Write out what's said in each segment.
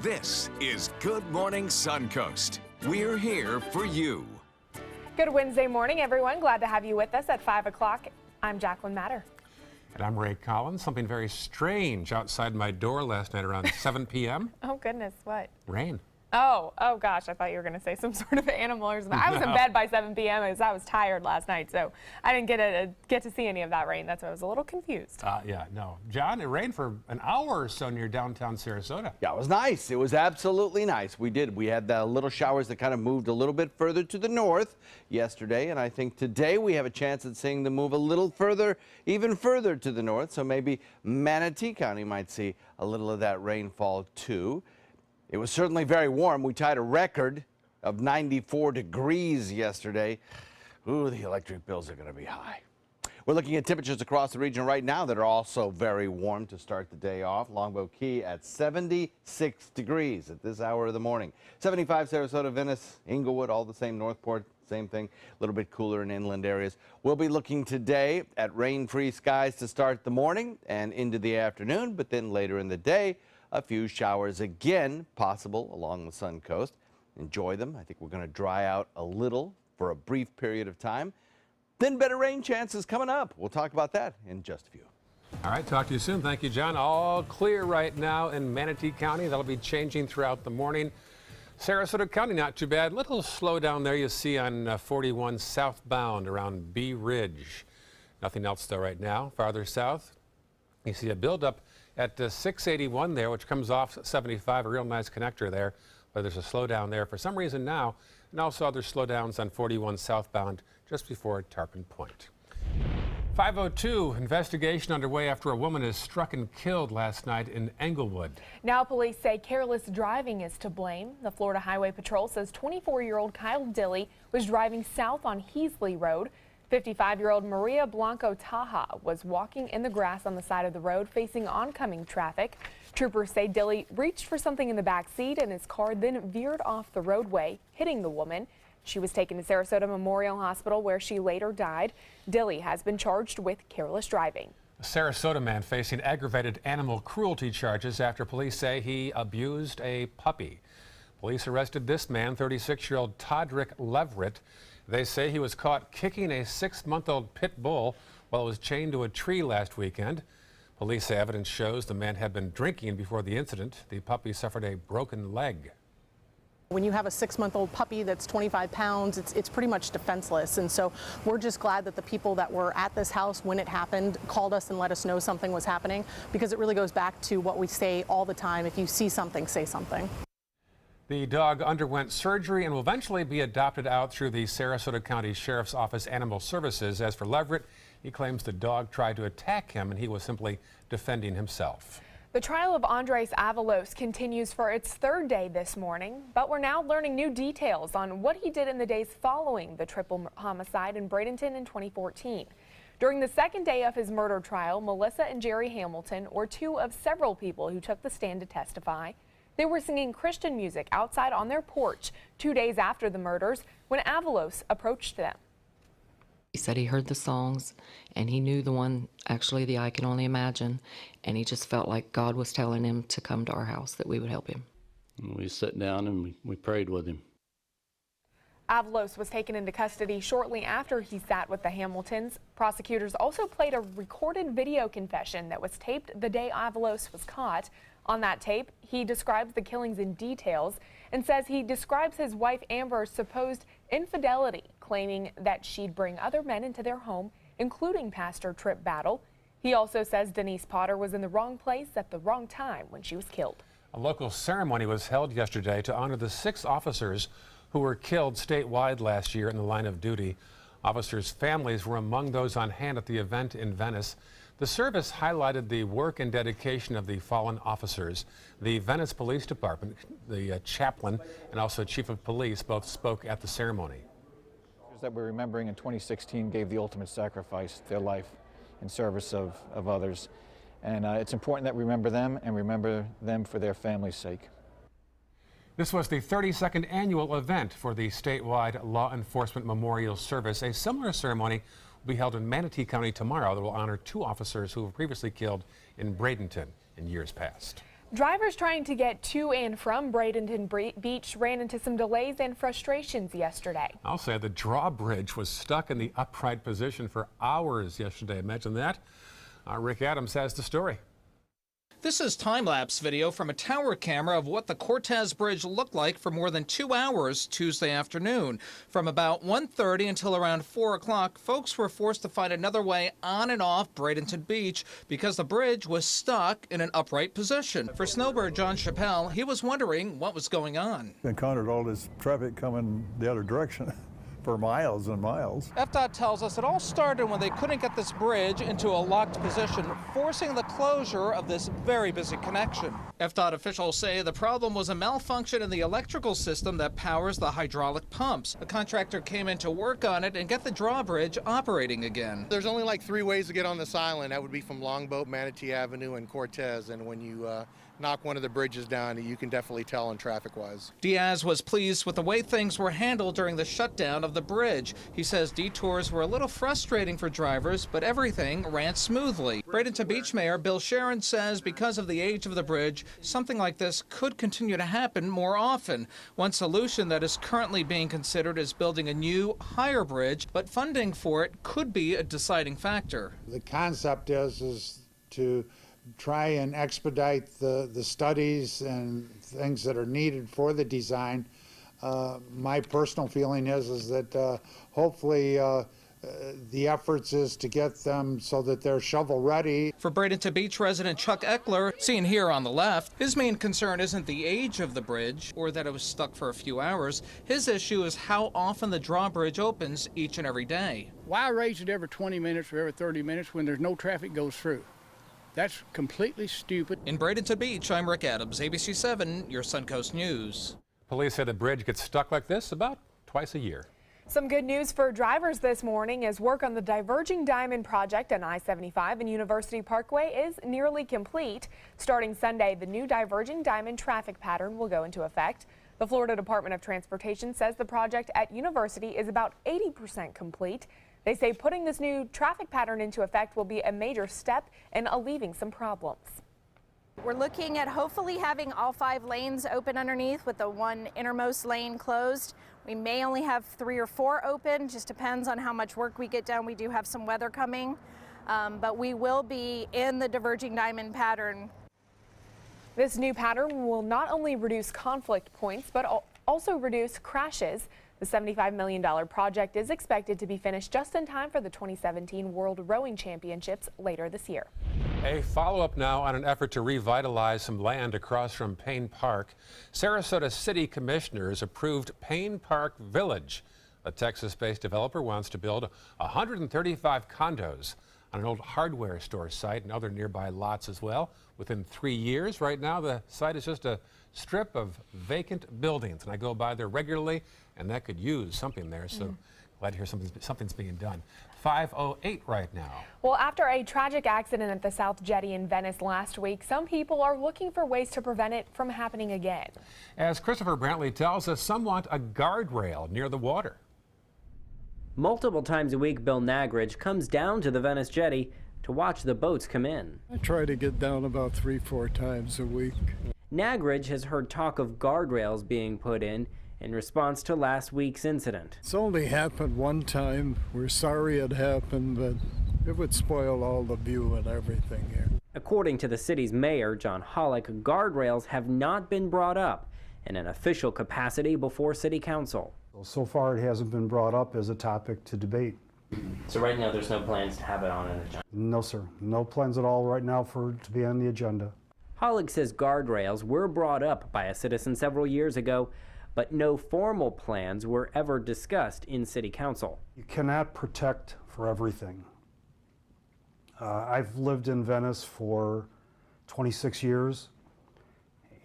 This is Good Morning Suncoast. We're here for you. Good Wednesday morning, everyone. Glad to have you with us at 5 o'clock. I'm Jacqueline Matter. And I'm Ray Collins. Something very strange outside my door last night around 7 p.m. Oh, goodness. What? Rain. Oh gosh, I thought you were going to say some sort of animal or something. I was in bed by 7 p.m. as I was tired last night, so I didn't get to see any of that rain. That's why I was a little confused. No. John, it rained for an hour or so near downtown Sarasota. Yeah, it was nice. It was absolutely nice. We had the little showers that kind of moved a little bit further to the north yesterday, and I think today we have a chance at seeing them move a little further, even further to the north, so maybe Manatee County might see a little of that rainfall too. It was certainly very warm. We tied a record of 94 degrees yesterday. Ooh, the electric bills are going to be high. We're looking at temperatures across the region right now that are also very warm to start the day off. Longboat Key at 76 degrees at this hour of the morning. 75 Sarasota, Venice, Inglewood, all the same. Northport, same thing. A little bit cooler in inland areas. We'll be looking today at rain-free skies to start the morning and into the afternoon, but then later in the day, a few showers again possible along the Suncoast. Enjoy them. I think we're going to dry out a little for a brief period of time. Then better rain chances coming up. We'll talk about that in just a few. All right, talk to you soon. Thank you, John. All clear right now in Manatee County. That'll be changing throughout the morning. Sarasota County, not too bad. Little slowdown there you see on 41 southbound around Bee Ridge. Nothing else though right now. Farther south, you see a buildup at 681 there, which comes off 75, a real nice connector there. But there's a slowdown there for some reason now, and also other slowdowns on 41 southbound just before Tarpon Point. 5:02, investigation underway after a woman is struck and killed last night in Englewood. Now police say careless driving is to blame. The Florida Highway Patrol says 24-year-old Kyle Dilley was driving south on Heasley Road. 55-year-old Maria Blanco Taha was walking in the grass on the side of the road facing oncoming traffic. Troopers say Dilley reached for something in the back seat and his car then veered off the roadway, hitting the woman. She was taken to Sarasota Memorial Hospital where she later died. Dilley has been charged with careless driving. A Sarasota man facing aggravated animal cruelty charges after police say he abused a puppy. Police arrested this man, 36-year-old Todrick Leverett. They say he was caught kicking a 6-month-old pit bull while it was chained to a tree last weekend. Police say evidence shows the man had been drinking before the incident. The puppy suffered a broken leg. When you have a 6-month-old puppy that's 25 pounds, it's pretty much defenseless. And so we're just glad that the people that were at this house when it happened called us and let us know something was happening, because it really goes back to what we say all the time. If you see something, say something. The dog underwent surgery and will eventually be adopted out through the Sarasota County Sheriff's Office Animal Services. As for Leverett, he claims the dog tried to attack him and he was simply defending himself. The trial of Andres Avalos continues for its third day this morning, but we're now learning new details on what he did in the days following the triple homicide in Bradenton in 2014. During the second day of his murder trial, Melissa and Jerry Hamilton were two of several people who took the stand to testify. They were singing Christian music outside on their porch 2 days after the murders when Avalos approached them. He said he heard the songs and he knew the one, actually the I Can Only Imagine, and he just felt like God was telling him to come to our house, that we would help him. We sat down and we prayed with him. Avalos was taken into custody shortly after he sat with the Hamiltons. Prosecutors also played a recorded video confession that was taped the day Avalos was caught. On that tape, he describes the killings in details and says he describes his wife Amber's supposed infidelity, claiming that she'd bring other men into their home, including Pastor Tripp Battle. He also says Denise Potter was in the wrong place at the wrong time when she was killed. A local ceremony was held yesterday to honor the 6 officers who were killed statewide last year in the line of duty. Officers' families were among those on hand at the event in Venice. The service highlighted the work and dedication of the fallen officers. The Venice Police Department, the chaplain, and also chief of police both spoke at the ceremony. That we're remembering in 2016 gave the ultimate sacrifice, their life in service of others. And it's important that we remember them and remember them for their family's sake. This was the 32nd annual event for the statewide Law Enforcement Memorial Service. A similar ceremony will be held in Manatee County tomorrow that will honor 2 officers who were previously killed in Bradenton in years past. Drivers trying to get to and from Bradenton Beach ran into some delays and frustrations yesterday. I'll say the drawbridge was stuck in the upright position for hours yesterday. Imagine that. Rick Adams has the story. This is time-lapse video from a tower camera of what the Cortez Bridge looked like for more than 2 hours Tuesday afternoon. From about 1:30 until around 4 o'clock, folks were forced to find another way on and off Bradenton Beach because the bridge was stuck in an upright position. For snowbird John Chappelle, he was wondering what was going on. Encountered all this traffic coming the other direction for miles and miles. FDOT tells us it all started when they couldn't get this bridge into a locked position, forcing the closure of this very busy connection. FDOT officials say the problem was a malfunction in the electrical system that powers the hydraulic pumps. A contractor came in to work on it and get the drawbridge operating again. There's only like 3 ways to get on this island. That would be from Longboat, Manatee Avenue, and Cortez. And when you knock one of the bridges down, you can definitely tell in traffic-wise. Diaz was pleased with the way things were handled during the shutdown of the bridge. He says detours were a little frustrating for drivers, but everything ran smoothly. Bradenton Beach Mayor Bill Sharon says because of the age of the bridge, something like this could continue to happen more often. One solution that is currently being considered is building a new, higher bridge, but funding for it could be a deciding factor. The concept is to try and expedite the studies and things that are needed for the design. My personal feeling is that hopefully the efforts is to get them so that they're shovel ready. For Bradenton Beach resident Chuck Eckler, seen here on the left, his main concern isn't the age of the bridge or that it was stuck for a few hours. His issue is how often the drawbridge opens each and every day. Why raise it every 20 minutes or every 30 minutes when there's no traffic goes through? That's completely stupid. In Bradenton Beach, I'm Rick Adams, ABC 7, your Suncoast News. Police say the bridge gets stuck like this about twice a year. Some good news for drivers this morning as work on the Diverging Diamond project on I-75 and University Parkway is nearly complete. Starting Sunday, the new Diverging Diamond traffic pattern will go into effect. The Florida Department of Transportation says the project at University is about 80% complete. They say putting this new traffic pattern into effect will be a major step in alleviating some problems. We're looking at hopefully having all 5 lanes open underneath with the one innermost lane closed. We may only have 3 or 4 open, just depends on how much work we get done. We do have some weather coming, but we will be in the Diverging Diamond pattern. This new pattern will not only reduce conflict points, but also reduce crashes. The $75 million project is expected to be finished just in time for the 2017 World Rowing Championships later this year. A follow-up now on an effort to revitalize some land across from Payne Park. Sarasota City Commissioners approved Payne Park Village. A Texas-based developer wants to build 135 condos on an old hardware store site and other nearby lots as well. Within 3 years, right now, the site is just a strip of vacant buildings, and I go by there regularly, and that could use something there, so glad to hear something's being done. 5:08 right now. Well, after a tragic accident at the South Jetty in Venice last week, some people are looking for ways to prevent it from happening again. As Christopher Brantley tells us, some want a guardrail near the water. Multiple times a week, Bill Nagridge comes down to the Venice Jetty to watch the boats come in. I try to get down about 3-4 times a week. Nagridge has heard talk of guardrails being put in response to last week's incident. It's only happened one time. We're sorry it happened, but it would spoil all the view and everything here. According to the city's mayor, John Hollick, guardrails have not been brought up in an official capacity before City Council. So far, it hasn't been brought up as a topic to debate. So right now, there's no plans to have it on an agenda? No, sir. No plans at all right now for it to be on the agenda. Hollick says guardrails were brought up by a citizen several years ago, but no formal plans were ever discussed in City Council. You cannot protect for everything. I've lived in Venice for 26 years,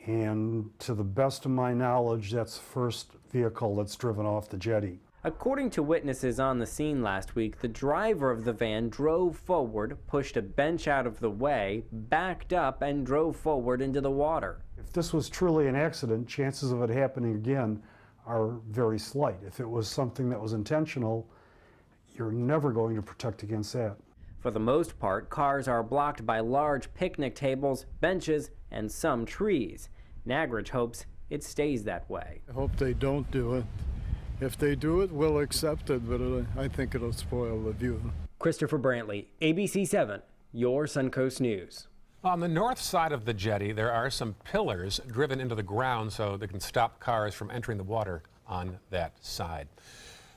and to the best of my knowledge, that's the first vehicle that's driven off the jetty. According to witnesses on the scene last week, the driver of the van drove forward, pushed a bench out of the way, backed up, and drove forward into the water. If this was truly an accident, chances of it happening again are very slight. If it was something that was intentional, you're never going to protect against that. For the most part, cars are blocked by large picnic tables, benches, and some trees. Nagridge hopes it stays that way. I hope they don't do it. If they do it, we'll accept it, but I think it'll spoil the view. Christopher Brantley, ABC 7, your Suncoast News. On the north side of the jetty, there are some pillars driven into the ground so they can stop cars from entering the water on that side.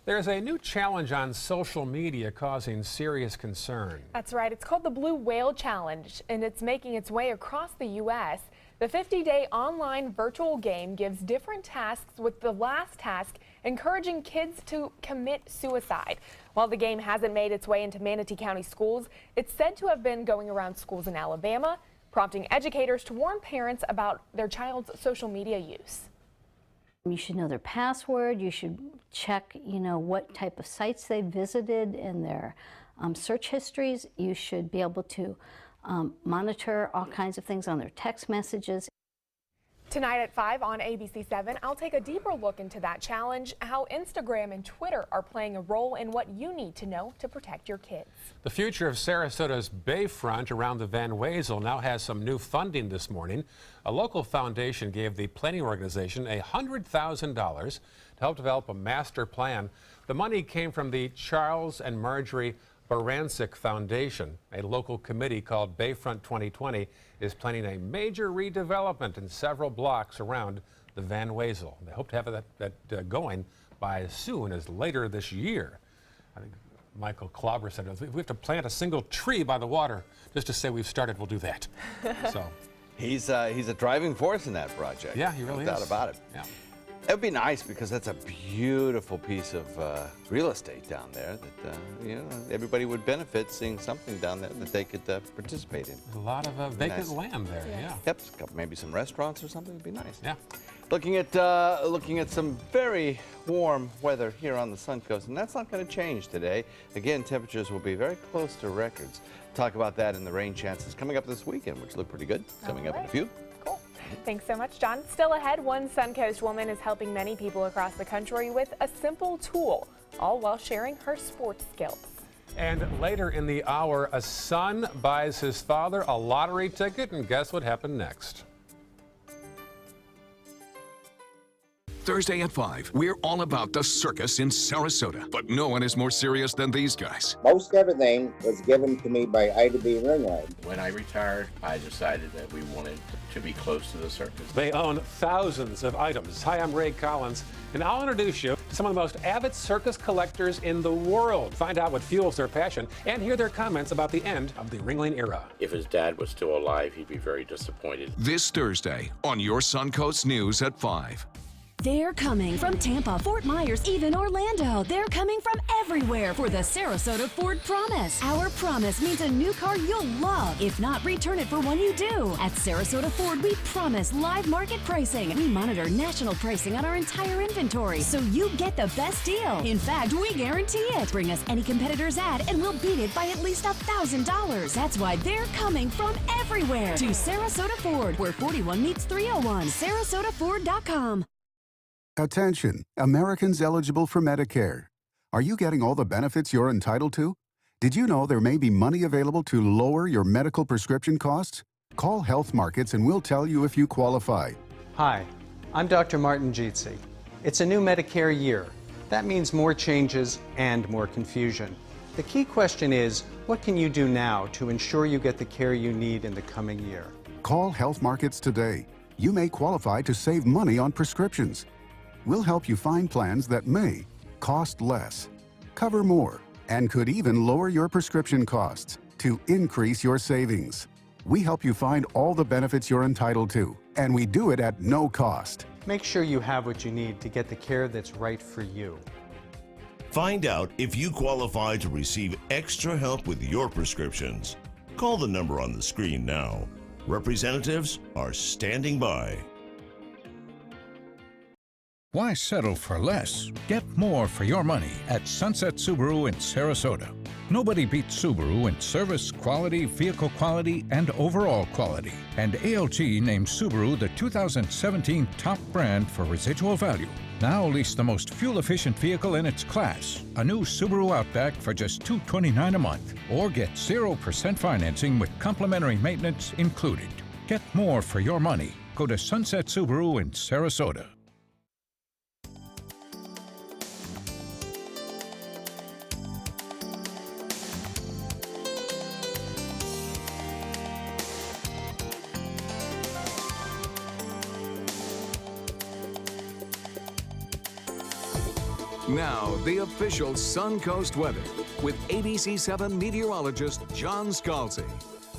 There's a new challenge on social media causing serious concern. That's right. It's called the Blue Whale Challenge, and it's making its way across the U.S. The 50-day online virtual game gives different tasks, with the last task encouraging kids to commit suicide. While the game hasn't made its way into Manatee County schools, it's said to have been going around schools in Alabama, prompting educators to warn parents about their child's social media use. You should know their password. You should check, what type of sites they visited in their search histories. You should be able to monitor all kinds of things on their text messages. Tonight at 5 on ABC 7, I'll take a deeper look into that challenge, how Instagram and Twitter are playing a role in what you need to know to protect your kids. The future of Sarasota's bayfront around the Van Wezel now has some new funding this morning. A local foundation gave the planning organization $100,000 to help develop a master plan. The money came from the Charles and Marjorie Barancik Foundation. A local committee called Bayfront 2020 is planning a major redevelopment in several blocks around the Van Wezel. They hope to have that going by as soon as later this year. I think Michael Klauber said, if we have to plant a single tree by the water just to say we've started, we'll do that. So he's a driving force in that project. Yeah, he really is. No doubt about it. Yeah. It would be nice because that's a beautiful piece of real estate down there that everybody would benefit seeing something down there that they could participate in. A lot of vacant land there. Yeah. Yep. Maybe some restaurants or something would be nice. Yeah. Looking at some very warm weather here on the Suncoast, and that's not going to change today. Again, temperatures will be very close to records. Talk about that and the rain chances coming up this weekend, which look pretty good. Coming up in a few. Cool. Thanks so much, John. Still ahead, one Suncoast woman is helping many people across the country with a simple tool, all while sharing her sports skills. And later in the hour, a son buys his father a lottery ticket, and guess what happened next? Thursday at 5, we're all about the circus in Sarasota. But no one is more serious than these guys. Most everything was given to me by Ida B. Ringland. When I retired, I decided that we wanted to be close to the circus. They own thousands of items. Hi, I'm Ray Collins, and I'll introduce you to some of the most avid circus collectors in the world. Find out what fuels their passion and hear their comments about the end of the Ringling era. If his dad was still alive, he'd be very disappointed. This Thursday on your Suncoast News at 5. They're coming from Tampa, Fort Myers, even Orlando. They're coming from everywhere for the Sarasota Ford Promise. Our promise means a new car you'll love. If not, return it for one you do. At Sarasota Ford, we promise live market pricing. We monitor national pricing on our entire inventory, so you get the best deal. In fact, we guarantee it. Bring us any competitor's ad, and we'll beat it by at least $1,000. That's why they're coming from everywhere to Sarasota Ford, where 41 meets 301. SarasotaFord.com. Attention, Americans eligible for Medicare. Are you getting all the benefits you're entitled to? Did you know there may be money available to lower your medical prescription costs? Call Health Markets and we'll tell you if you qualify. Hi, I'm Dr. Martin Jeetsi. It's a new Medicare year. That means more changes and more confusion. The key question is, what can you do now to ensure you get the care you need in the coming year? Call Health Markets today. You may qualify to save money on prescriptions. We'll help you find plans that may cost less, cover more, and could even lower your prescription costs to increase your savings. We help you find all the benefits you're entitled to, and we do it at no cost. Make sure you have what you need to get the care that's right for you. Find out if you qualify to receive extra help with your prescriptions. Call the number on the screen now. Representatives are standing by. Why settle for less? Get more for your money at Sunset Subaru in Sarasota. Nobody beats Subaru in service, quality, vehicle quality, and overall quality. And ALG named Subaru the 2017 top brand for residual value. Now lease the most fuel-efficient vehicle in its class, a new Subaru Outback for just $229 a month. Or get 0% financing with complimentary maintenance included. Get more for your money. Go to Sunset Subaru in Sarasota. Now, the official Suncoast weather with ABC7 meteorologist John Scalzi.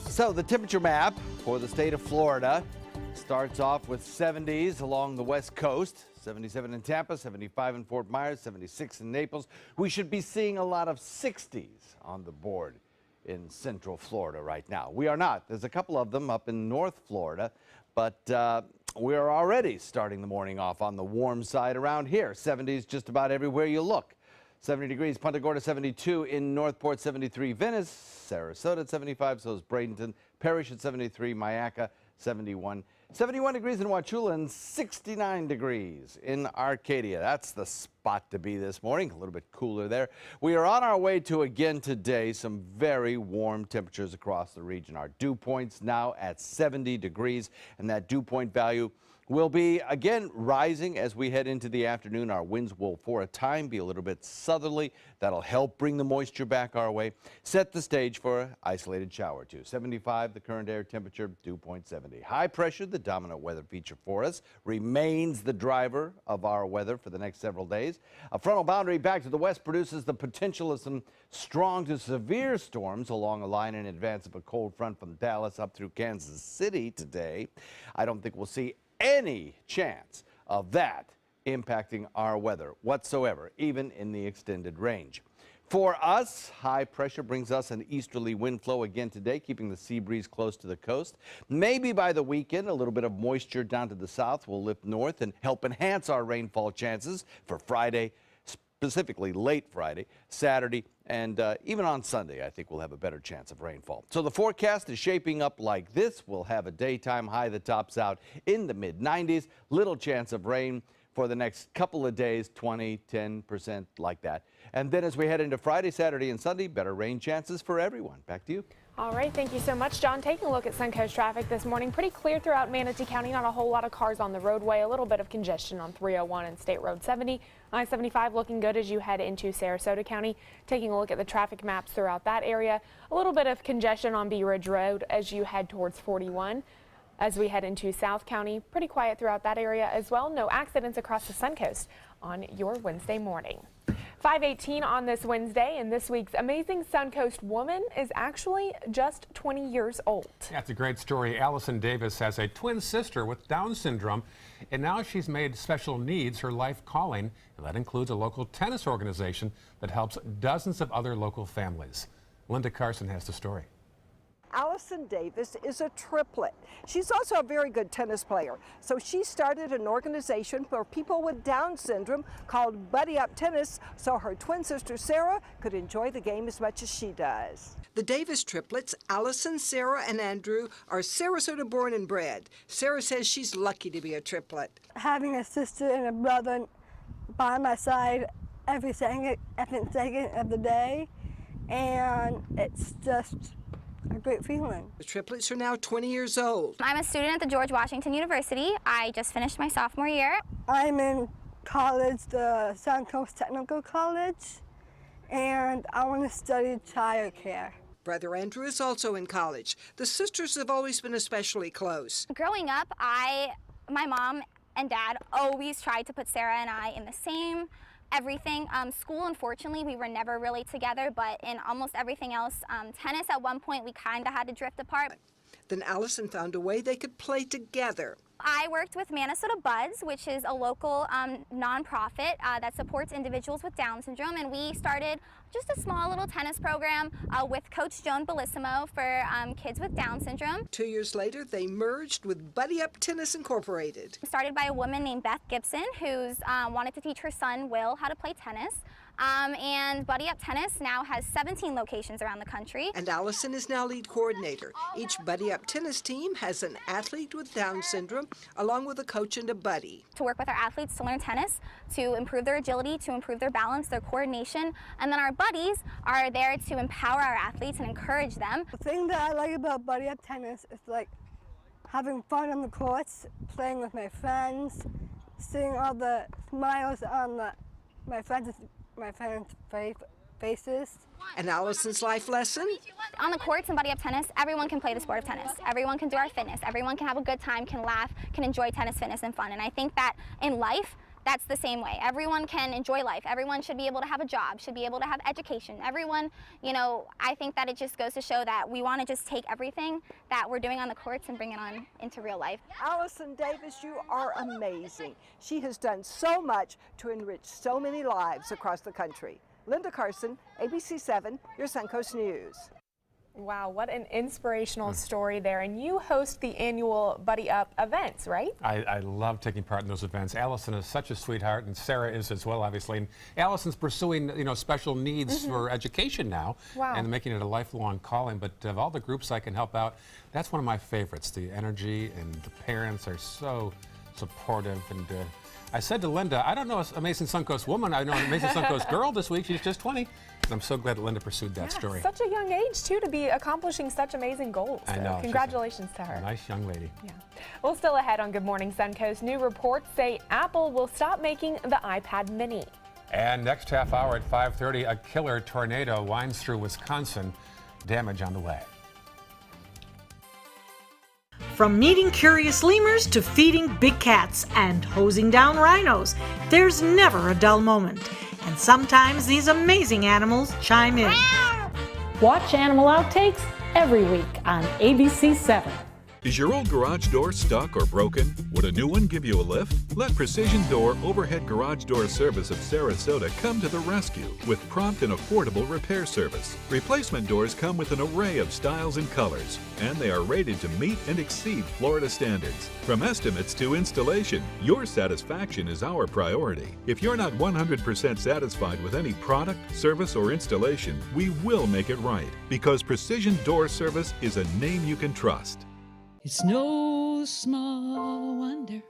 So the temperature map for the state of Florida starts off with 70s along the west coast, 77 in Tampa, 75 in Fort Myers, 76 in Naples. We should be seeing a lot of 60s on the board in central Florida right now. We are not. There's a couple of them up in North Florida, but we're already starting the morning off on the warm side around here. 70s just about everywhere you look. 70 degrees, Punta Gorda 72, in Northport 73, Venice, Sarasota at 75, so is Bradenton, Parrish at 73, Mayaca 71. 71 degrees in Wauchula and 69 degrees in Arcadia. That's the spot to be this morning. A little bit cooler there. We are on our way to, again today, some very warm temperatures across the region. Our dew points now at 70 degrees, and that dew point value will be again rising as we head into the afternoon. Our winds will for a time be a little bit southerly. That'll help bring the moisture back our way. Set the stage for an isolated shower too. 75 the current air temperature, dew point 70. High pressure, the dominant weather feature for us, remains the driver of our weather for the next several days. A frontal boundary back to the west produces the potential of some strong to severe storms along a line in advance of a cold front from Dallas up through Kansas City today. I don't think we'll see any chance of that impacting our weather whatsoever, even in the extended range. For us, high pressure brings us an easterly wind flow again today, keeping the sea breeze close to the coast. Maybe by the weekend, a little bit of moisture down to the south will lift north and help enhance our rainfall chances for Friday, specifically late Friday, Saturday, and even on Sunday. I think we'll have a better chance of rainfall. So the forecast is shaping up like this. We'll have a daytime high that tops out in the mid-90s. Little chance of rain for the next couple of days, 20, 10%, like that. And then as we head into Friday, Saturday, and Sunday, better rain chances for everyone. Back to you. All right, thank you so much, John. Taking a look at Suncoast traffic this morning, pretty clear throughout Manatee County. Not a whole lot of cars on the roadway. A little bit of congestion on 301 and State Road 70. I-75 looking good as you head into Sarasota County. Taking a look at the traffic maps throughout that area. A little bit of congestion on Bee Ridge Road as you head towards 41. As we head into South County, pretty quiet throughout that area as well. No accidents across the Suncoast on your Wednesday morning. 5:18 on this Wednesday, and this week's Amazing Suncoast woman is actually just 20 years old. That's a great story. Allison Davis has a twin sister with Down syndrome, and now she's made special needs her life calling, and that includes a local tennis organization that helps dozens of other local families. Linda Carson has the story. Allison Davis is a triplet. She's also a very good tennis player. So she started an organization for people with Down syndrome called Buddy Up Tennis so her twin sister Sarah could enjoy the game as much as she does. The Davis triplets, Allison, Sarah, and Andrew, are Sarasota born and bred. Sarah says she's lucky to be a triplet. Having a sister and a brother by my side every second of the day, and it's just a great feeling. The triplets are now 20 years old. I'm a student at the George Washington University. I just finished my sophomore year. I'm in college, the Suncoast Technical College, and I want to study child care. Brother Andrew is also in college. The sisters have always been especially close. Growing up, my mom and dad always tried to put Sarah and I in the same everything. School, unfortunately, we were never really together, but in almost everything else, tennis at one point, we kind of had to drift apart. Then Allison found a way they could play together. I worked with Minnesota Buds, which is a local nonprofit that supports individuals with Down syndrome, and we started just a small little tennis program with Coach Joan Bellissimo for kids with Down syndrome. 2 years later, they merged with Buddy Up Tennis Incorporated. Started by a woman named Beth Gibson, who's wanted to teach her son, Will, how to play tennis. And Buddy Up Tennis now has 17 locations around the country. And Allison is now lead coordinator. Each Buddy Up Tennis team has an athlete with Down syndrome, along with a coach and a buddy. To work with our athletes to learn tennis, to improve their agility, to improve their balance, their coordination, and then our buddies are there to empower our athletes and encourage them. The thing that I like about Buddy Up Tennis is like having fun on the courts, playing with my friends, seeing all the smiles on my friends' faces. And Allison's life lesson? On the courts in Buddy Up Tennis, everyone can play the sport of tennis. Everyone can do our fitness. Everyone can have a good time, can laugh, can enjoy tennis, fitness, and fun. And I think that in life, that's the same way. Everyone can enjoy life. Everyone should be able to have a job, should be able to have education. Everyone, you know, I think that it just goes to show that we want to just take everything that we're doing on the courts and bring it on into real life. Allison Davis, you are amazing. She has done so much to enrich so many lives across the country. Linda Carson, ABC 7, your Suncoast News. Wow, what an inspirational story there. And you host the annual Buddy Up events, right? I love taking part in those events. Allison is such a sweetheart, and Sarah is as well, obviously. And Allison's pursuing, you know, special needs for education now, and making it a lifelong calling. But of all the groups I can help out, that's one of my favorites. The energy and the parents are so supportive. And I said to Linda, I don't know an Amazing Suncoast woman. I know an Amazing Suncoast girl this week. She's just 20. And I'm so glad that Linda pursued that story. Such a young age, too, to be accomplishing such amazing goals. I know. Congratulations to her. Nice young lady. Yeah. Well, still ahead on Good Morning Suncoast, new reports say Apple will stop making the iPad mini. And next half hour at 5:30, a killer tornado winds through Wisconsin. Damage on the way. From meeting curious lemurs to feeding big cats and hosing down rhinos, there's never a dull moment. And sometimes these amazing animals chime in. Watch Animal Outtakes every week on ABC 7. Is your old garage door stuck or broken? Would a new one give you a lift? Let Precision Door Overhead Garage Door Service of Sarasota come to the rescue with prompt and affordable repair service. Replacement doors come with an array of styles and colors, and they are rated to meet and exceed Florida standards. From estimates to installation, your satisfaction is our priority. If you're not 100% satisfied with any product, service, or installation, we will make it right, because Precision Door Service is a name you can trust. It's no small wonder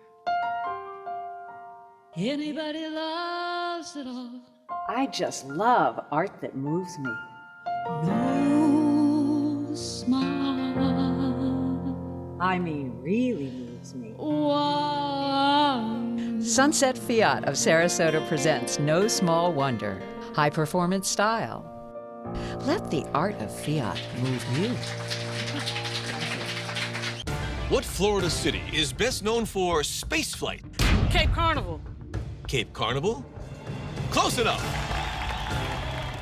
anybody loves it all. I just love art that moves me. No small, I mean, really moves me. Sunset Fiat of Sarasota presents No Small Wonder. High performance style. Let the art of Fiat move you. What Florida city is best known for spaceflight? Cape Carnival. Cape Carnival? Close enough.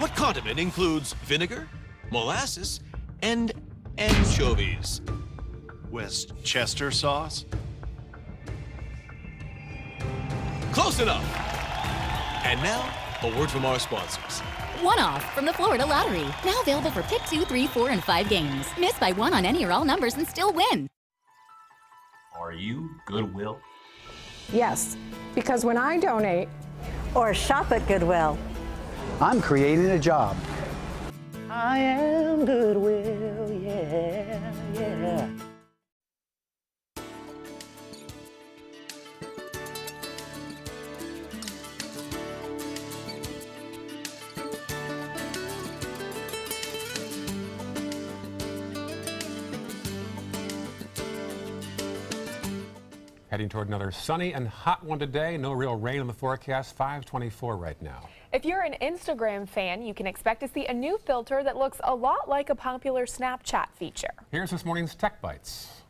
What condiment includes vinegar, molasses, and anchovies? Westchester sauce? Close enough. And now, a word from our sponsors. One-off from the Florida Lottery. Now available for pick 2, 3, 4, and 5 games. Miss by one on any or all numbers and still win. Are you Goodwill? Yes, because when I donate or shop at Goodwill, I'm creating a job. I am Goodwill, yeah, yeah. Heading toward another sunny and hot one today. No real rain in the forecast. 524 right now. If you're an Instagram fan, you can expect to see a new filter that looks a lot like a popular Snapchat feature. Here's this morning's Tech Bites.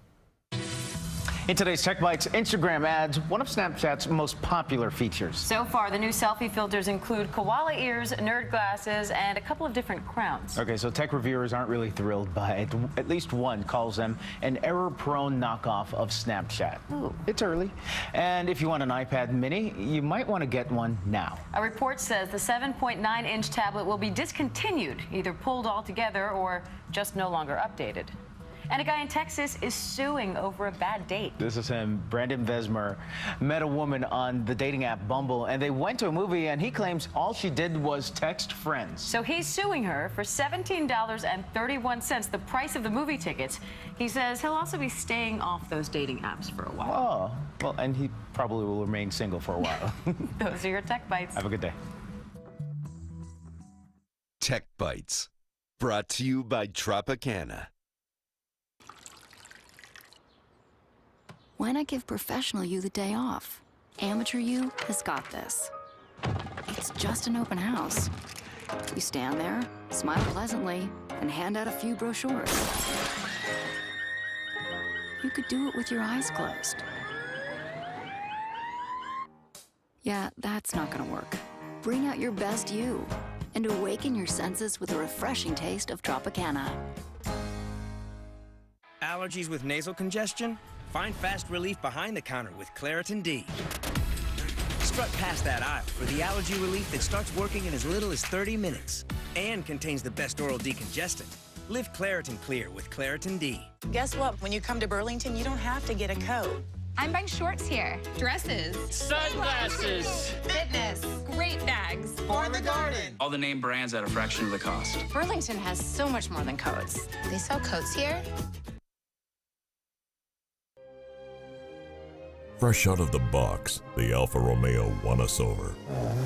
In today's Tech Bites, Instagram adds one of Snapchat's most popular features. So far, the new selfie filters include koala ears, nerd glasses, and a couple of different crowns. Okay, so tech reviewers aren't really thrilled by it. At least one calls them an error-prone knockoff of Snapchat. Ooh. It's early. And if you want an iPad mini, you might want to get one now. A report says the 7.9-inch tablet will be discontinued, either pulled altogether or just no longer updated. And a guy in Texas is suing over a bad date. This is him. Brandon Vesmer met a woman on the dating app Bumble, and they went to a movie, and he claims all she did was text friends. So he's suing her for $17.31, the price of the movie tickets. He says he'll also be staying off those dating apps for a while. Oh, well, and he probably will remain single for a while. Those are your Tech Bites. Have a good day. Tech Bites, brought to you by Tropicana. Why not give professional you the day off? Amateur you has got this. It's just an open house. You stand there, smile pleasantly, and hand out a few brochures. You could do it with your eyes closed. Yeah, that's not gonna work. Bring out your best you and awaken your senses with a refreshing taste of Tropicana. Allergies with nasal congestion? Find fast relief behind the counter with Claritin D. Strut past that aisle for the allergy relief that starts working in as little as 30 minutes and contains the best oral decongestant. Live Claritin Clear with Claritin D. Guess what? When you come to Burlington, you don't have to get a coat. I'm buying shorts here, dresses, sunglasses, fitness, great bags. For the garden. All the name brands at a fraction of the cost. Burlington has so much more than coats. They sell coats here? Fresh out of the box, the Alfa Romeo won us over.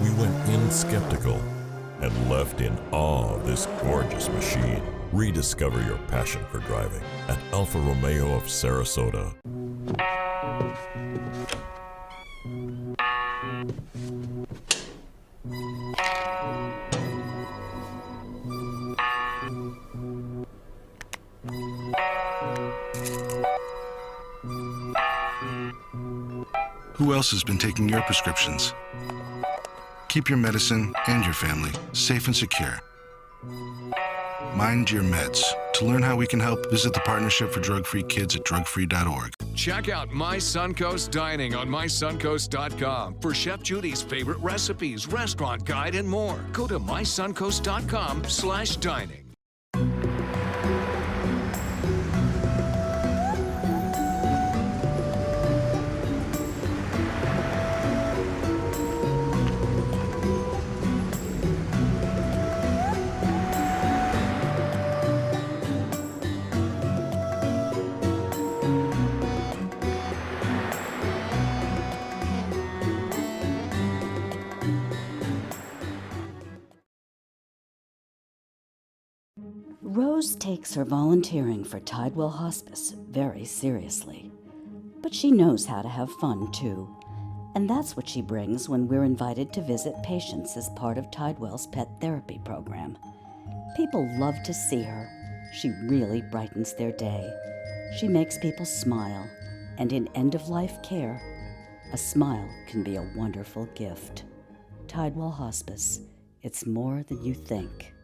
We went in skeptical and left in awe of this gorgeous machine. Rediscover your passion for driving at Alfa Romeo of Sarasota. Who else has been taking your prescriptions? Keep your medicine and your family safe and secure. Mind your meds. To learn how we can help, visit the Partnership for Drug-Free Kids at drugfree.org. Check out My Suncoast Dining on mysuncoast.com for Chef Judy's favorite recipes, restaurant guide, and more. Go to mysuncoast.com/dining. Rose takes her volunteering for Tidewell Hospice very seriously. But she knows how to have fun, too. And that's what she brings when we're invited to visit patients as part of Tidewell's pet therapy program. People love to see her. She really brightens their day. She makes people smile. And in end-of-life care, a smile can be a wonderful gift. Tidewell Hospice. It's more than you think.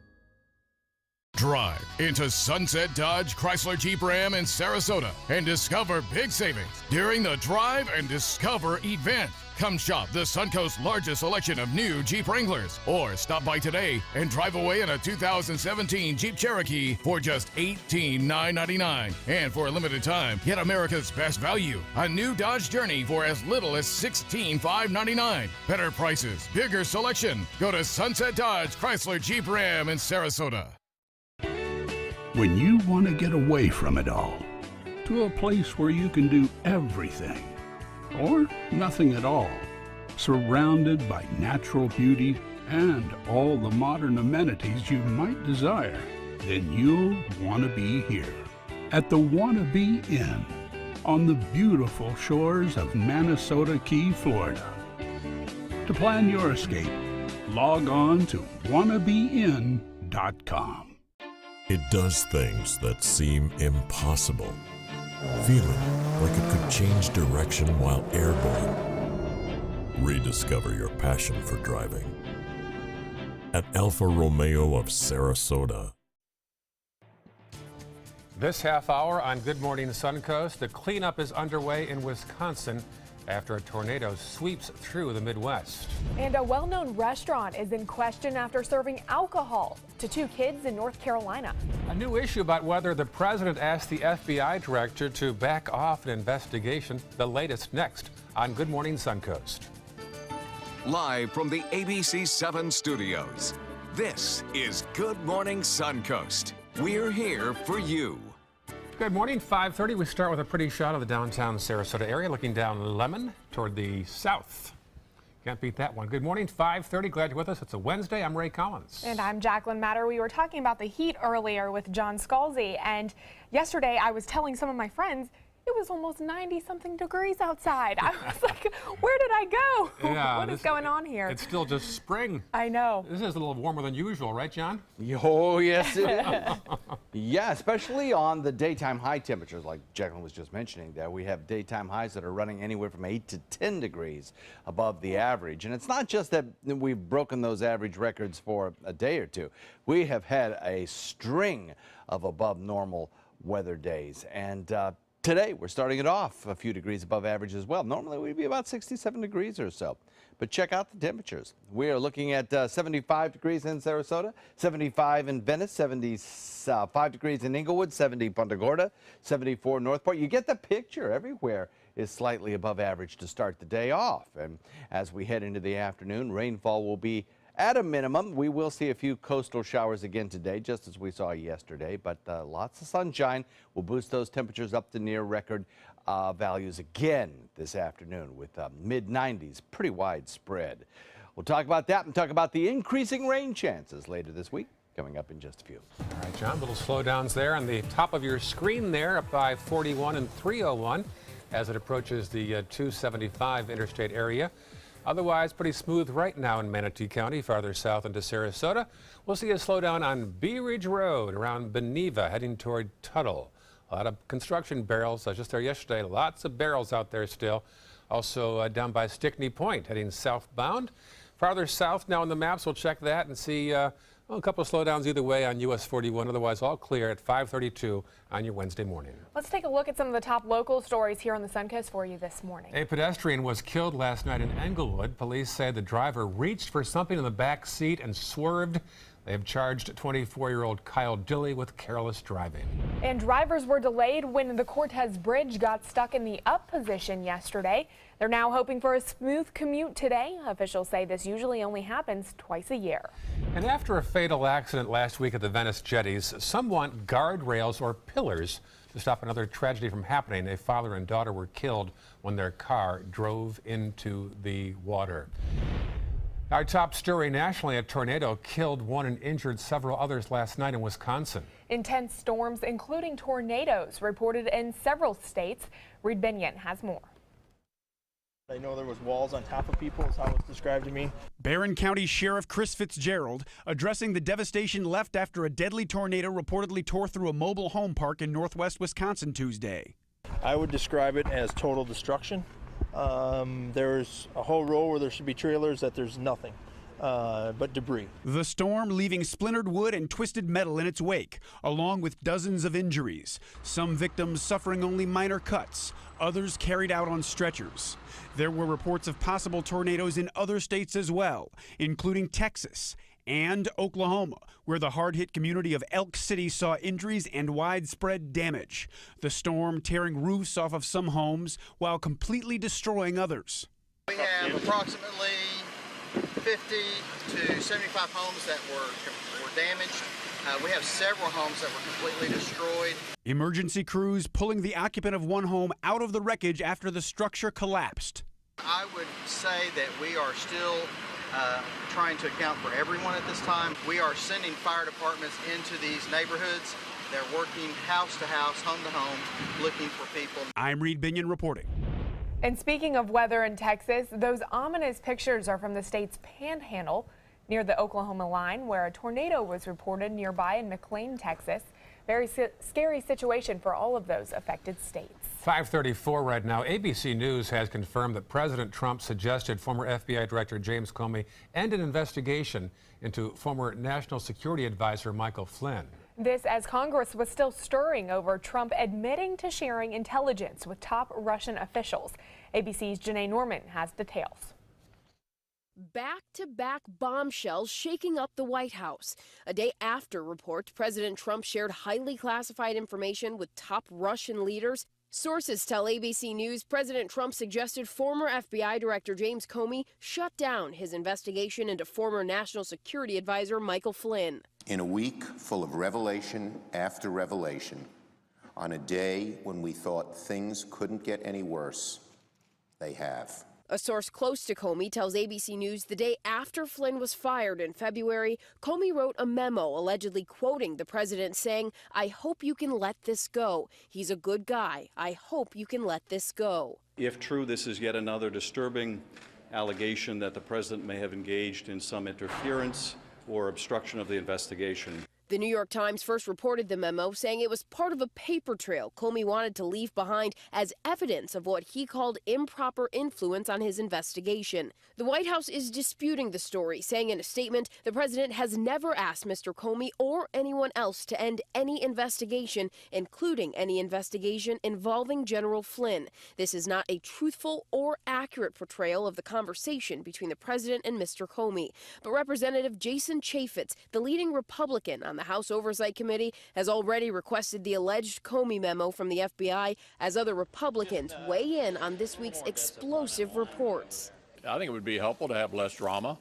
Drive into Sunset Dodge Chrysler Jeep Ram in Sarasota and discover big savings during the Drive and Discover event. Come shop the Suncoast's largest selection of new Jeep Wranglers, or stop by today and drive away in a 2017 Jeep Cherokee for just $18,999. And for a limited time, get America's best value, a new Dodge Journey for as little as $16,599. Better prices, bigger selection. Go to Sunset Dodge Chrysler Jeep Ram in Sarasota. When you want to get away from it all, to a place where you can do everything, or nothing at all, surrounded by natural beauty and all the modern amenities you might desire, then you'll want to be here at the Wannabe Inn on the beautiful shores of Manasota Key, Florida. To plan your escape, log on to wannabeinn.com. It does things that seem impossible. Feeling like it could change direction while airborne. Rediscover your passion for driving at Alfa Romeo of Sarasota. This half hour on Good Morning Suncoast, the cleanup is underway in Wisconsin after a tornado sweeps through the Midwest. And a well-known restaurant is in question after serving alcohol to 2 kids in North Carolina. A new issue about whether the president asked the FBI director to back off an investigation. The latest next on Good Morning Suncoast. Live from the ABC 7 studios, this is Good Morning Suncoast. We're here for you. Good morning, 5:30. We start with a pretty shot of the downtown Sarasota area, looking down Lemon toward the south. Can't beat that one. Good morning, 5:30. Glad you're with us. It's a Wednesday. I'm Ray Collins. And I'm Jacqueline Matter. We were talking about the heat earlier with John Scalzi, and yesterday I was telling some of my friends it was almost 90-something degrees outside. I was like, where did I go? Yeah, what is going on here? It's still just spring. I know. This is a little warmer than usual, right, John? Oh, yes, it is. Yeah, especially on the daytime high temperatures, like Jacqueline was just mentioning there. We have daytime highs that are running anywhere from 8 to 10 degrees above the average. And it's not just that we've broken those average records for a day or two. We have had a string of above normal weather days. And today, we're starting it off a few degrees above average as well. Normally, we'd be about 67 degrees or so. But check out the temperatures. We are looking at 75 degrees in Sarasota, 75 in Venice, 75 degrees in Inglewood, 70 Punta Gorda, 74 Northport. You get the picture. Everywhere is slightly above average to start the day off. And as we head into the afternoon, rainfall will be at a minimum. We will see a few coastal showers again today, just as we saw yesterday, but lots of sunshine will boost those temperatures up to near record values again this afternoon with mid-90s, pretty widespread. We'll talk about that and talk about the increasing rain chances later this week, coming up in just a few. All right, John, little slowdowns there on the top of your screen there, up by 41 and 301 as it approaches the 275 interstate area. Otherwise, pretty smooth right now in Manatee County, farther south into Sarasota. We'll see a slowdown on Bee Ridge Road around Beneva, heading toward Tuttle. A lot of construction barrels. I was just there yesterday. Lots of barrels out there still. Also down by Stickney Point, heading southbound. Farther south now on the maps, we'll check that and see a couple of slowdowns either way on US 41. Otherwise, all clear at 5:32 on your Wednesday morning. Let's take a look at some of the top local stories here on the Suncoast for you this morning. A pedestrian was killed last night in Englewood. Police say the driver reached for something in the back seat and swerved. They have charged 24-year-old Kyle Dilley with careless driving. And drivers were delayed when the Cortez Bridge got stuck in the up position yesterday. They're now hoping for a smooth commute today. Officials say this usually only happens twice a year. And after a fatal accident last week at the Venice jetties, some want guardrails or pillars to stop another tragedy from happening. A father and daughter were killed when their car drove into the water. Our top story nationally, a tornado killed one and injured several others last night in Wisconsin. Intense storms, including tornadoes, reported in several states. Reed Binion has more. I know there was walls on top of people, is how it's described to me. Barron County Sheriff Chris Fitzgerald addressing the devastation left after a deadly tornado reportedly tore through a mobile home park in northwest Wisconsin Tuesday. I would describe it as total destruction. There's a whole row where there should be trailers that there's nothing but debris. The storm leaving splintered wood and twisted metal in its wake, along with dozens of injuries. Some victims suffering only minor cuts, others carried out on stretchers. There were reports of possible tornadoes in other states as well, including Texas and Oklahoma, where the hard-hit community of Elk City saw injuries and widespread damage. The storm tearing roofs off of some homes while completely destroying others. We have approximately 50 to 75 homes that were damaged. We have several homes that were completely destroyed. Emergency crews pulling the occupant of one home out of the wreckage after the structure collapsed. I would say that we are still trying to account for everyone at this time. We are sending fire departments into these neighborhoods. They're working house to house, home to home, looking for people. I'm Reed Binion reporting. And speaking of weather in Texas, those ominous pictures are from the state's panhandle near the Oklahoma line, where a tornado was reported nearby in McLean, Texas. Very scary situation for all of those affected states. 5:34 right now. ABC News has confirmed that President Trump suggested former FBI Director James Comey end an investigation into former National Security Advisor Michael Flynn. This as Congress was still stirring over Trump admitting to sharing intelligence with top Russian officials. ABC's Janae Norman has details. Back-to-back bombshells shaking up the White House. A day after reports President Trump shared highly classified information with top Russian leaders. Sources tell ABC News President Trump suggested former FBI Director James Comey shut down his investigation into former National Security Advisor Michael Flynn. In a week full of revelation after revelation, on a day when we thought things couldn't get any worse, they have. A source close to Comey tells ABC News the day after Flynn was fired in February, Comey wrote a memo allegedly quoting the president saying, "I hope you can let this go. He's a good guy. I hope you can let this go." If true, this is yet another disturbing allegation that the president may have engaged in some interference or obstruction of the investigation. The New York Times first reported the memo, saying it was part of a paper trail Comey wanted to leave behind as evidence of what he called improper influence on his investigation. The White House is disputing the story, saying in a statement the president has never asked Mr. Comey or anyone else to end any investigation, including any investigation involving General Flynn. This is not a truthful or accurate portrayal of the conversation between the president and Mr. Comey. But Representative Jason Chaffetz, the leading Republican on the House Oversight Committee, has already requested the alleged Comey memo from the FBI as other Republicans weigh in on this week's explosive reports. I think it would be helpful to have less drama.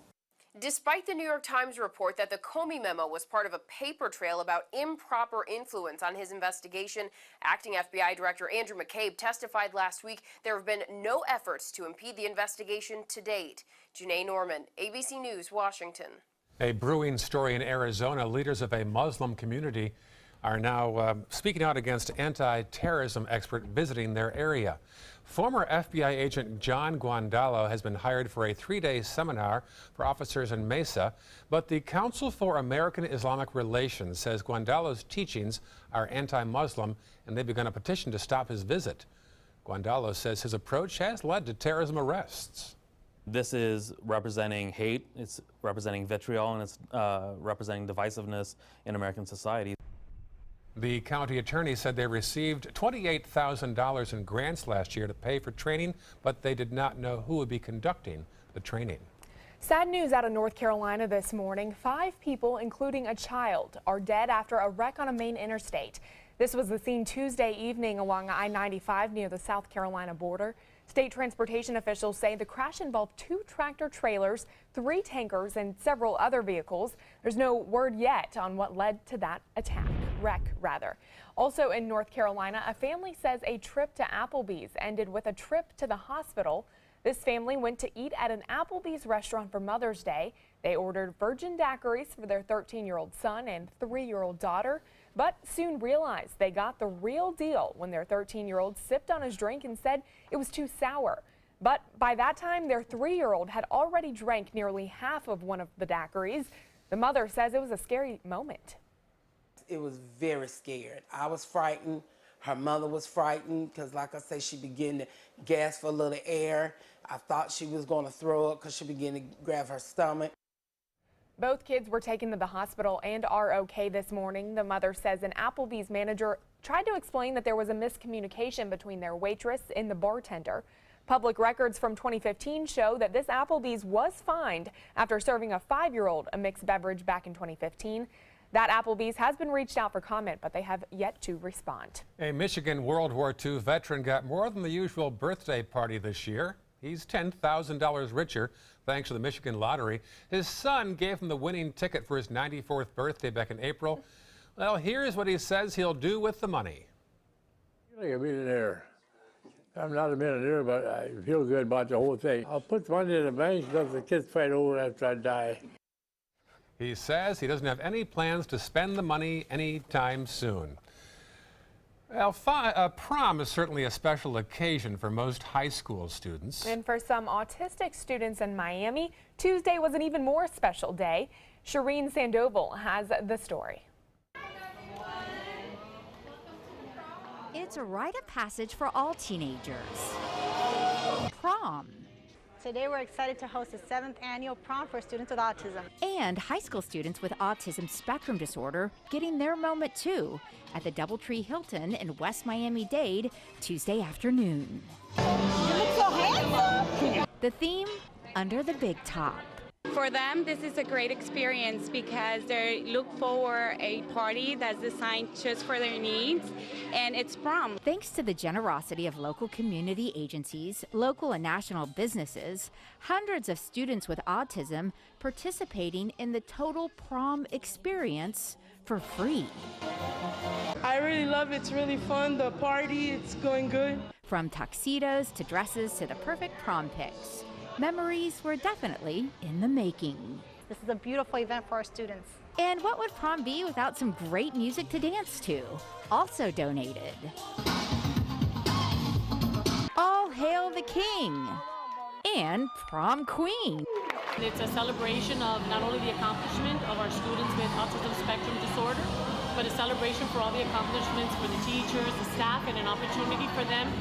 Despite the New York Times report that the Comey memo was part of a paper trail about improper influence on his investigation, acting FBI Director Andrew McCabe testified last week there have been no efforts to impede the investigation to date. Janae Norman, ABC News, Washington. A brewing story in Arizona. Leaders of a Muslim community are now speaking out against anti-terrorism expert visiting their area. Former FBI agent John Guandalo has been hired for a 3-day seminar for officers in Mesa, but the Council for American Islamic Relations says Guandalo's teachings are anti-Muslim, and they've begun a petition to stop his visit. Guandalo says his approach has led to terrorism arrests. This is representing hate, it's representing vitriol, and it's representing divisiveness in American society. The county attorney said they received $28,000 in grants last year to pay for training, but they did not know who would be conducting the training. Sad news out of North Carolina this morning. 5 people, including a child, are dead after a wreck on a main interstate. This was the scene Tuesday evening along I-95 near the South Carolina border. State transportation officials say the crash involved 2 tractor trailers, 3 tankers, and several other vehicles. There's no word yet on what led to that wreck. Also in North Carolina, a family says a trip to Applebee's ended with a trip to the hospital. This family went to eat at an Applebee's restaurant for Mother's Day. They ordered virgin daiquiris for their 13-year-old son and 3-year-old daughter, but soon realized they got the real deal when their 13-year-old sipped on his drink and said it was too sour. But by that time, their 3-year-old had already drank nearly half of one of the daiquiris. The mother says it was a scary moment. It was very scared. I was frightened. Her mother was frightened because, like I say, she began to gasp for a little air. I thought she was going to throw up because she began to grab her stomach. Both kids were taken to the hospital and are okay this morning. The mother says an Applebee's manager tried to explain that there was a miscommunication between their waitress and the bartender. Public records from 2015 show that this Applebee's was fined after serving a 5-year-old a mixed beverage back in 2015. That Applebee's has been reached out for comment, but they have yet to respond. A Michigan World War II veteran got more than the usual birthday party this year. He's $10,000 richer thanks to the Michigan lottery. His son gave him the winning ticket for his 94th birthday back in April. Well, here's what he says he'll do with the money. I'm like a millionaire. I'm not a millionaire, but I feel good about the whole thing. I'll put the money in the bank, let the kids fight over after I die. He says he doesn't have any plans to spend the money anytime soon. Well, prom is certainly a special occasion for most high school students. And for some autistic students in Miami, Tuesday was an even more special day. Shireen Sandoval has the story. It's a rite of passage for all teenagers. Prom. Today we're excited to host the 7th annual prom for students with autism. And high school students with autism spectrum disorder getting their moment too at the DoubleTree Hilton in West Miami-Dade Tuesday afternoon. It looks so handsome. The theme, Under the Big Top. For them, this is a great experience because they look for a party that's designed just for their needs, and it's prom. Thanks to the generosity of local community agencies, local and national businesses, hundreds of students with autism participating in the total prom experience for free. I really love it. It's really fun. The party, it's going good. From tuxedos to dresses to the perfect prom pics. Memories were definitely in the making. This is a beautiful event for our students. And what would prom be without some great music to dance to? Also donated. All hail the king and prom queen. It's a celebration of not only the accomplishment of our students with autism spectrum disorder, but a celebration for all the accomplishments for the teachers, the staff, and an opportunity for them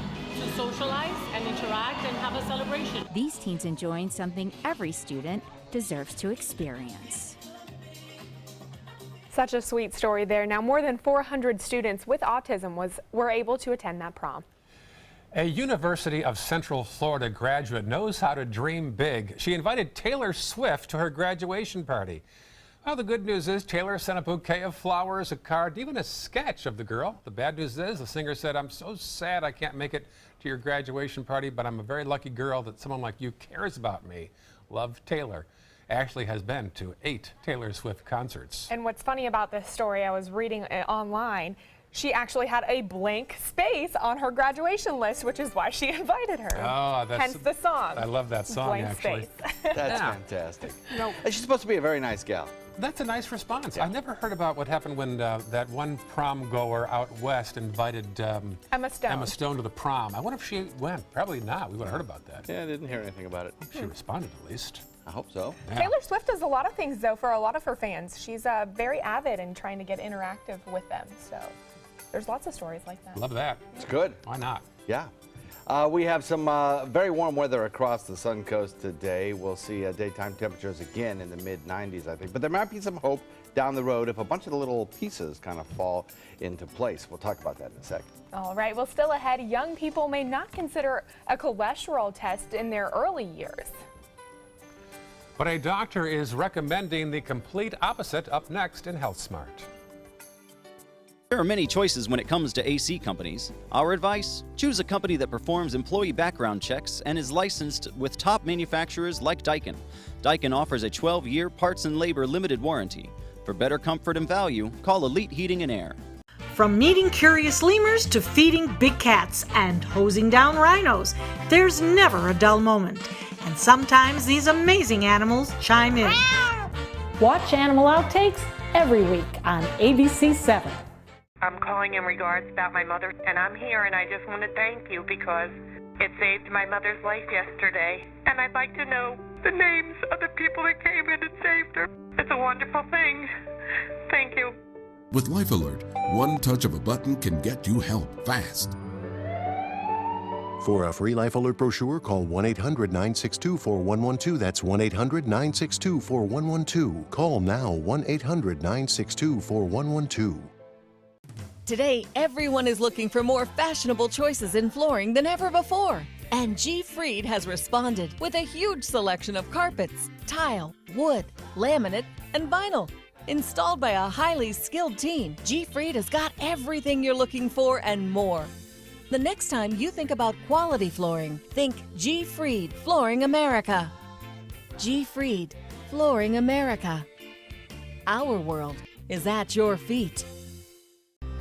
to socialize and interact and have a celebration. These teens enjoying something every student deserves to experience. Such a sweet story there. Now, more than 400 students with autism were able to attend that prom. A University of Central Florida graduate knows how to dream big. She invited Taylor Swift to her graduation party. Well, the good news is Taylor sent a bouquet of flowers, a card, even a sketch of the girl. The bad news is the singer said, "I'm so sad I can't make it to your graduation party, but I'm a very lucky girl that someone like you cares about me. Love, Taylor." Ashley has been to 8 Taylor Swift concerts. And what's funny about this story, I was reading online, she actually had a blank space on her graduation list, which is why she invited her. Oh, hence the song. I love that song, Blank actually. Space. That's fantastic. No. She's supposed to be a very nice gal. That's a nice response. I never heard about what happened when that one prom goer out west invited Emma Stone to the prom. I wonder if she went. Probably not. We would have heard about that. Yeah, I didn't hear anything about it. She responded at least. I hope so. Yeah. Taylor Swift does a lot of things, though, for a lot of her fans. She's very avid in trying to get interactive with them. So there's lots of stories like that. Love that. It's good. Why not? Yeah. We have some very warm weather across the Suncoast today. We'll see daytime temperatures again in the mid-90s, I think. But there might be some hope down the road if a bunch of the little pieces kind of fall into place. We'll talk about that in a second. All right. Well, still ahead, young people may not consider a cholesterol test in their early years. But a doctor is recommending the complete opposite up next in Health Smart. There are many choices when it comes to AC companies. Our advice? Choose a company that performs employee background checks and is licensed with top manufacturers like Daikin. Daikin offers a 12-year parts and labor limited warranty. For better comfort and value, call Elite Heating and Air. From meeting curious lemurs to feeding big cats and hosing down rhinos, there's never a dull moment. And sometimes these amazing animals chime in. Watch Animal Outtakes every week on ABC 7. I'm calling in regards about my mother, and I'm here, and I just want to thank you because it saved my mother's life yesterday. And I'd like to know the names of the people that came in and saved her. It's a wonderful thing. Thank you. With Life Alert, one touch of a button can get you help fast. For a free Life Alert brochure, call 1-800-962-4112. That's 1-800-962-4112. Call now, 1-800-962-4112. Today, everyone is looking for more fashionable choices in flooring than ever before. And G. Fried has responded with a huge selection of carpets, tile, wood, laminate, and vinyl. Installed by a highly skilled team, G. Fried has got everything you're looking for and more. The next time you think about quality flooring, think G. Fried Flooring America. G. Fried Flooring America. Our world is at your feet.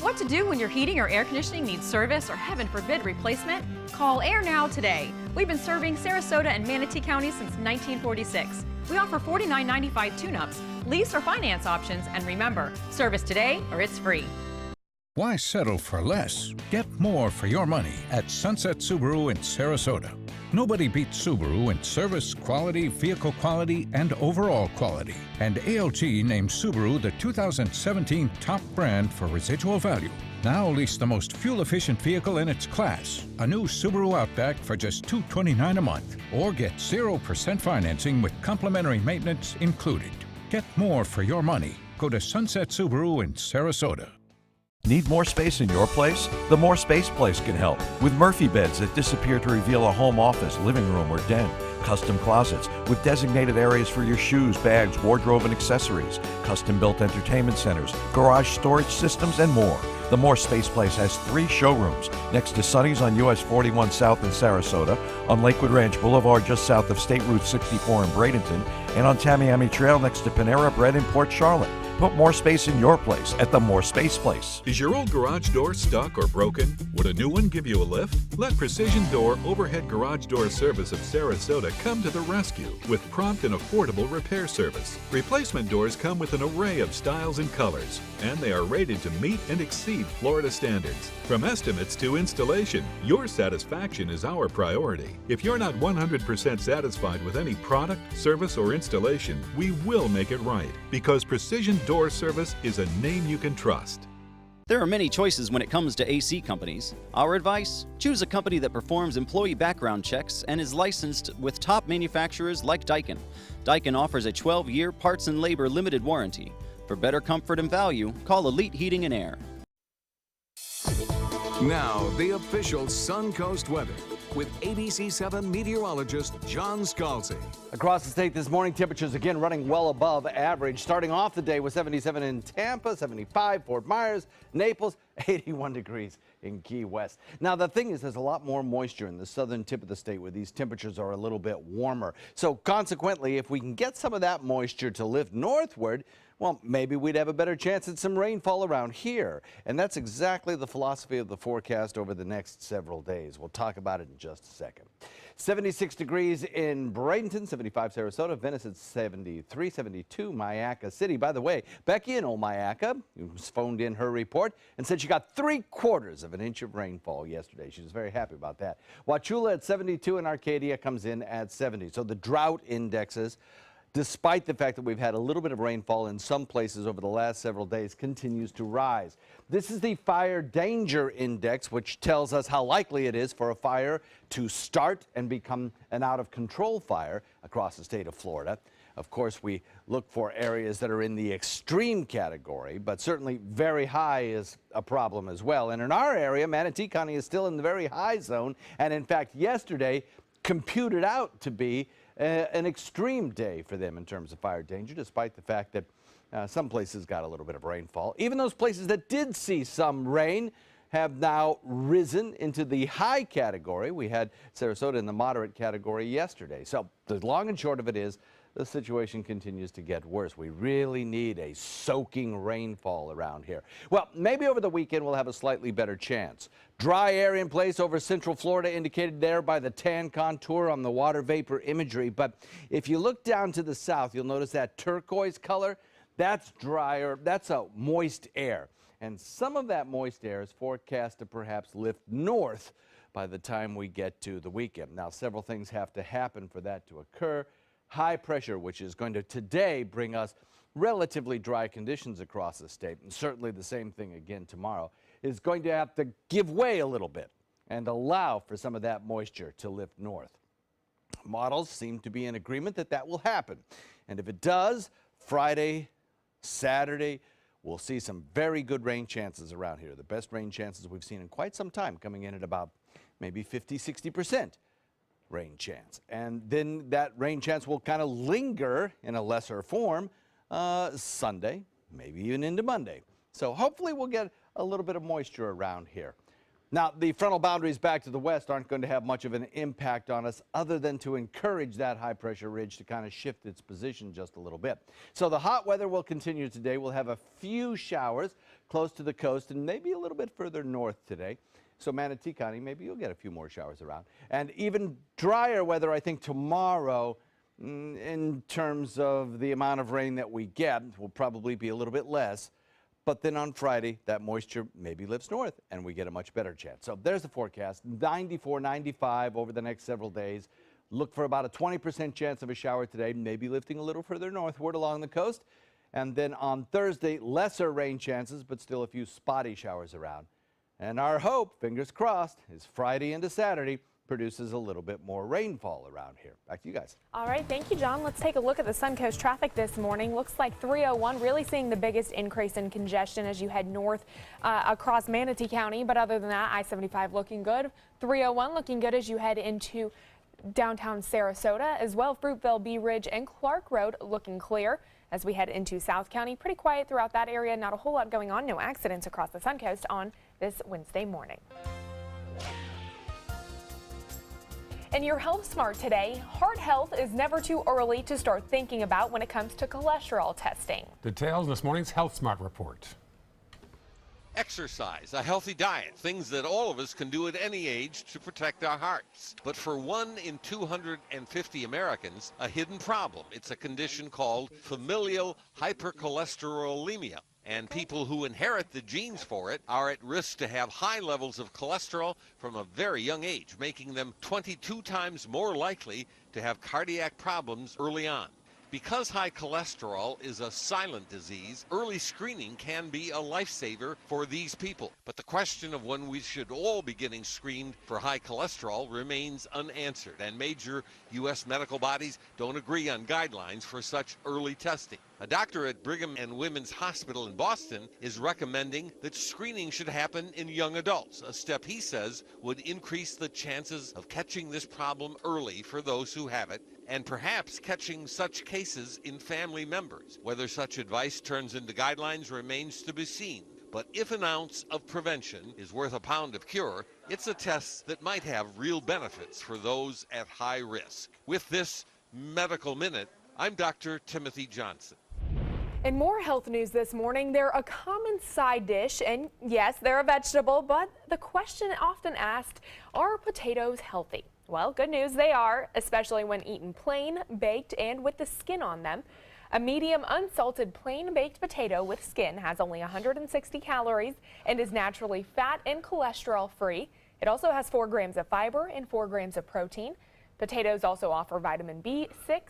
What to do when your heating or air conditioning needs service or, heaven forbid, replacement? Call Air Now today. We've been serving Sarasota and Manatee counties since 1946. We offer $49.95 tune-ups, lease or finance options, and remember, service today or it's free. Why settle for less? Get more for your money at Sunset Subaru in Sarasota. Nobody beats Subaru in service, quality, vehicle quality, and overall quality. And ALG named Subaru the 2017 top brand for residual value. Now lease the most fuel-efficient vehicle in its class, a new Subaru Outback for just $229 a month. Or get 0% financing with complimentary maintenance included. Get more for your money. Go to Sunset Subaru in Sarasota. Need more space in your place? The More Space Place can help with Murphy beds that disappear to reveal a home office, living room, or den. Custom closets with designated areas for your shoes, bags, wardrobe, and accessories. Custom-built entertainment centers, garage storage systems, and more. The More Space Place has 3 showrooms next to Sunny's on US 41 South in Sarasota, on Lakewood Ranch Boulevard just south of State Route 64 in Bradenton, and on Tamiami Trail next to Panera Bread in Port Charlotte. Put more space in your place at the More Space Place. Is your old garage door stuck or broken? Would a new one give you a lift? Let Precision Door Overhead Garage Door Service of Sarasota come to the rescue with prompt and affordable repair service. Replacement doors come with an array of styles and colors, and they are rated to meet and exceed Florida standards. From estimates to installation, your satisfaction is our priority. If you're not 100% satisfied with any product, service, or installation, we will make it right, because Precision Door Service is a name you can trust. There are many choices when it comes to AC companies. Our advice? Choose a company that performs employee background checks and is licensed with top manufacturers like Daikin. Daikin offers a 12-year parts and labor limited warranty. For better comfort and value, call Elite Heating and Air. Now, the official Suncoast weather with ABC7 meteorologist John Scalzi. Across the state this morning, temperatures again running well above average. Starting off the day with 77 in Tampa, 75 Fort Myers, Naples, 81 degrees in Key West. Now, the thing is, there's a lot more moisture in the southern tip of the state where these temperatures are a little bit warmer. So consequently, if we can get some of that moisture to lift northward, well, maybe we'd have a better chance at some rainfall around here. And that's exactly the philosophy of the forecast over the next several days. We'll talk about it in just a second. 76 degrees in Bradenton, 75 Sarasota, Venice at 73, 72 Mayaca City. By the way, Becky in Old Mayaca phoned in her report and said she got 3/4 of an inch of rainfall yesterday. She was very happy about that. Wauchula at 72 and Arcadia comes in at 70. So the drought indexes, despite the fact that we've had a little bit of rainfall in some places over the last several days, continues to rise. This is the fire danger index, which tells us how likely it is for a fire to start and become an out-of-control fire across the state of Florida. Of course, we look for areas that are in the extreme category, but certainly very high is a problem as well. And in our area, Manatee County is still in the very high zone, and in fact, yesterday computed out to be an extreme day for them in terms of fire danger, despite the fact that some places got a little bit of rainfall. Even those places that did see some rain have now risen into the high category. We had Sarasota in the moderate category yesterday. So the long and short of it is the situation continues to get worse. We really need a soaking rainfall around here. Well, maybe over the weekend we'll have a slightly better chance. Dry air in place over central Florida, indicated there by the tan contour on the water vapor imagery. But if you look down to the south, you'll notice that turquoise color. That's drier. That's a moist air. And some of that moist air is forecast to perhaps lift north by the time we get to the weekend. Now, several things have to happen for that to occur. High pressure, which is going to today bring us relatively dry conditions across the state, and certainly the same thing again tomorrow, is going to have to give way a little bit and allow for some of that moisture to lift north. Models seem to be in agreement that that will happen. And if it does, Friday, Saturday, we'll see some very good rain chances around here. The best rain chances we've seen in quite some time, coming in at about maybe 50–60%. Rain chance. And then that rain chance will kind of linger in a lesser form Sunday, maybe even into Monday. So hopefully we'll get a little bit of moisture around here. Now, the frontal boundaries back to the west aren't going to have much of an impact on us other than to encourage that high pressure ridge to kind of shift its position just a little bit. So the hot weather will continue today. We'll have a few showers close to the coast and maybe a little bit further north today. So Manatee County, maybe you'll get a few more showers around. And even drier weather, I think, tomorrow in terms of the amount of rain that we get will probably be a little bit less. But then on Friday, that moisture maybe lifts north and we get a much better chance. So there's the forecast, 94, 95 over the next several days. Look for about a 20% chance of a shower today, maybe lifting a little further northward along the coast. And then on Thursday, lesser rain chances, but still a few spotty showers around. And our hope, fingers crossed, is Friday into Saturday, produces a little bit more rainfall around here. Back to you guys. All right, thank you, John. Let's take a look at the Suncoast traffic this morning. Looks like 301 really seeing the biggest increase in congestion as you head north across Manatee County. But other than that, I-75 looking good. 301 looking good as you head into downtown Sarasota, as well. Fruitville, Bee Ridge, and Clark Road looking clear as we head into South County. Pretty quiet throughout that area. Not a whole lot going on. No accidents across the Suncoast on this Wednesday morning. In your Health Smart today, heart health is never too early to start thinking about when it comes to cholesterol testing. Details in this morning's Health Smart report. Exercise, a healthy diet, things that all of us can do at any age to protect our hearts. But for 1 in 250 Americans, a hidden problem. It's a condition called familial hypercholesterolemia. And people who inherit the genes for it are at risk to have high levels of cholesterol from a very young age, making them 22 times more likely to have cardiac problems early on. Because high cholesterol is a silent disease, early screening can be a lifesaver for these people. But the question of when we should all be getting screened for high cholesterol remains unanswered, and major U.S. medical bodies don't agree on guidelines for such early testing. A doctor at Brigham and Women's Hospital in Boston is recommending that screening should happen in young adults, a step he says would increase the chances of catching this problem early for those who have it, and perhaps catching such cases in family members. Whether such advice turns into guidelines remains to be seen. But if an ounce of prevention is worth a pound of cure, it's a test that might have real benefits for those at high risk. With this Medical Minute, I'm Dr. Timothy Johnson. In more health news this morning, they're a common side dish, and yes, they're a vegetable, but the question often asked, are potatoes healthy? Well, good news, they are, especially when eaten plain, baked, and with the skin on them. A medium unsalted plain baked potato with skin has only 160 calories and is naturally fat and cholesterol free. It also has 4 grams of fiber and 4 grams of protein. Potatoes also offer vitamin B6,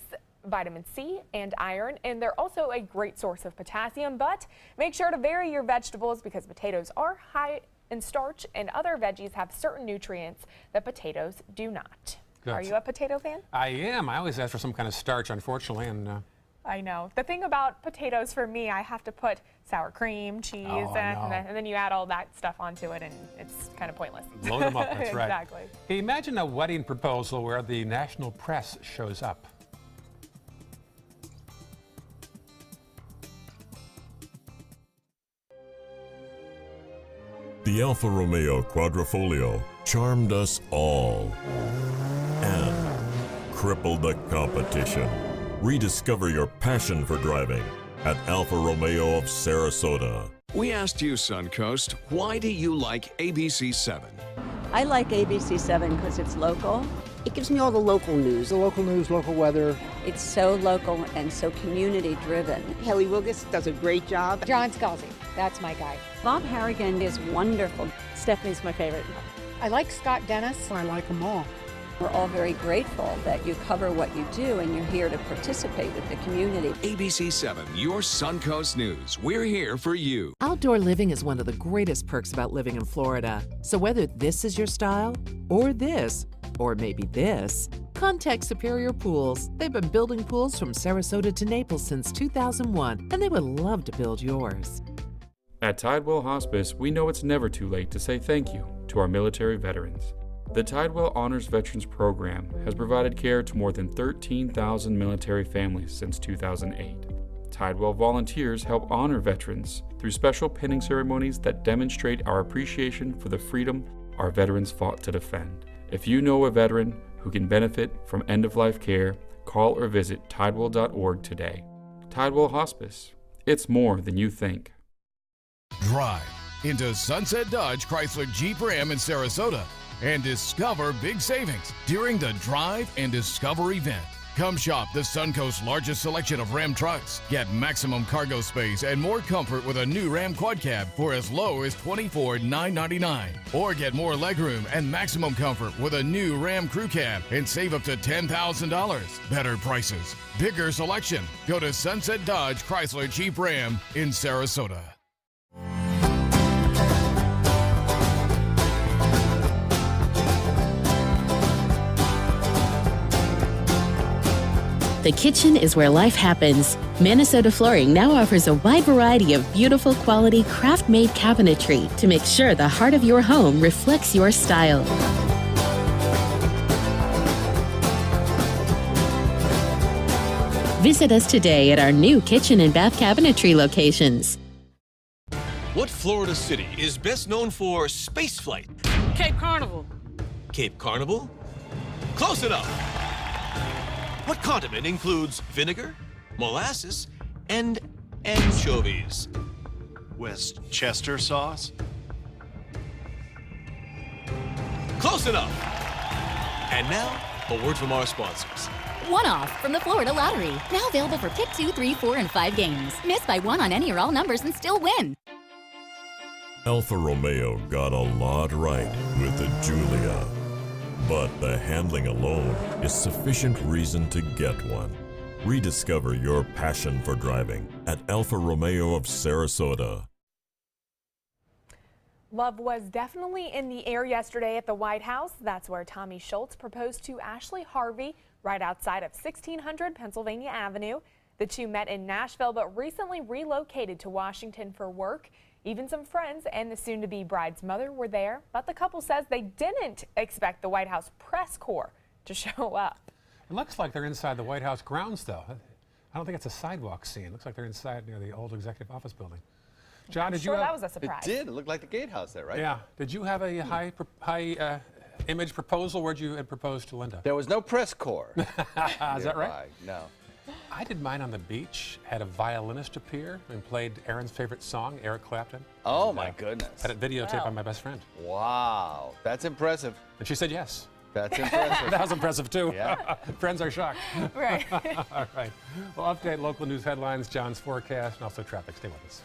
vitamin C, and iron, and they're also a great source of potassium. But make sure to vary your vegetables because potatoes are high in starch and other veggies have certain nutrients that potatoes do not. Good. Are you a potato fan? I am. I always ask for some kind of starch, unfortunately, and I know. The thing about potatoes for me, I have to put sour cream, cheese, and then you add all that stuff onto it, and it's kind of pointless. Load them up, that's right. Exactly. Hey, imagine a wedding proposal where the national press shows up. The Alfa Romeo Quadrifoglio charmed us all and crippled the competition. Rediscover your passion for driving at Alfa Romeo of Sarasota. We asked you, Suncoast, why do you like ABC7? I like ABC7 because it's local. It gives me all the local news. The local news, local weather. It's so local and so community driven. Kelly Wilgus does a great job. John Scalzi, that's my guy. Bob Harrigan is wonderful. Stephanie's my favorite. I like Scott Dennis. I like them all. We're all very grateful that you cover what you do and you're here to participate with the community. ABC7, your Suncoast News. We're here for you. Outdoor living is one of the greatest perks about living in Florida. So whether this is your style, or this, or maybe this, contact Superior Pools. They've been building pools from Sarasota to Naples since 2001, and they would love to build yours. At Tidewell Hospice, we know it's never too late to say thank you to our military veterans. The Tidewell Honors Veterans Program has provided care to more than 13,000 military families since 2008. Tidewell volunteers help honor veterans through special pinning ceremonies that demonstrate our appreciation for the freedom our veterans fought to defend. If you know a veteran who can benefit from end-of-life care, call or visit tidewell.org today. Tidewell Hospice. It's more than you think. Drive into Sunset Dodge Chrysler Jeep Ram in Sarasota and discover big savings during the Drive and Discover event. Come shop the Suncoast's largest selection of Ram trucks. Get maximum cargo space and more comfort with a new Ram Quad Cab for as low as $24,999. Or get more legroom and maximum comfort with a new Ram Crew Cab and save up to $10,000. Better prices, bigger selection. Go to Sunset Dodge Chrysler Jeep Ram in Sarasota. The kitchen is where life happens. Minnesota Flooring now offers a wide variety of beautiful quality craft-made cabinetry to make sure the heart of your home reflects your style. Visit us today at our new kitchen and bath cabinetry locations. What Florida city is best known for spaceflight? Cape Carnival. Cape Carnival? Close enough. What condiment includes vinegar, molasses, and anchovies? Westchester sauce? Close enough. And now, a word from our sponsors. One off from the Florida Lottery. Now available for pick 2, 3, 4, and 5 games. Miss by one on any or all numbers and still win. Alfa Romeo got a lot right with the Giulia. But the handling alone is sufficient reason to get one. Rediscover your passion for driving at Alfa Romeo of Sarasota. Love was definitely in the air yesterday at the White House. That's where Tommy Schultz proposed to Ashley Harvey right outside of 1600 Pennsylvania Avenue. The two met in Nashville but recently relocated to Washington for work. Even some friends and the soon-to-be bride's mother were there, but the couple says they didn't expect the White House press corps to show up. It looks like they're inside the White House grounds, though. I don't think it's a sidewalk scene. It looks like they're inside near the old executive office building. John, did you have... that was a surprise. It did. It looked like the gatehouse there, right? Yeah. Did you have a high image proposal? Where'd you had proposed to Linda? There was no press corps. Is that right? No. I did mine on the beach, had a violinist appear and played Aaron's favorite song, Eric Clapton. Oh, my goodness. Had it videotaped by my best friend. Wow. That's impressive. And she said yes. That's impressive. That was impressive, too. Yeah. Friends are shocked. Right. All right. We'll update local news headlines, John's forecast, and also traffic. Stay with us.